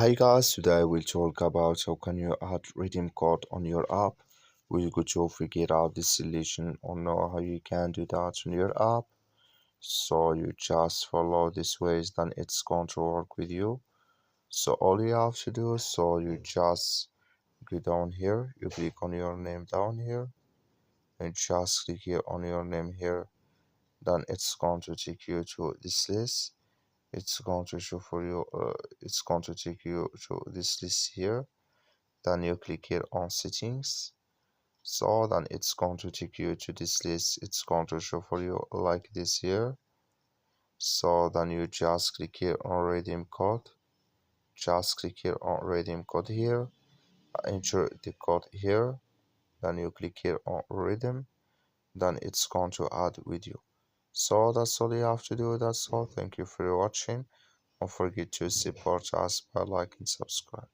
Hi guys, today we'll talk about how can you add redeem code on your app. We're going to figure out this solution or know how you can do that on your app. So you just follow this ways, then it's going to work with you. So all you have to do, so you just go down here, you click on your name down here, and just click here on your name here. Then it's going to take you to this list. It's going to show for you. It's going to take you to this list here. Then you click here on settings, so then it's going to take you to this list. It's going to show for you like this here. So then you just click here on redeem code, just click here on redeem code here, enter the code here, then you click here on redeem, then it's going to add with you. So that's all you have to do. That's all. Thank you for watching. Don't forget to support us by liking and subscribe.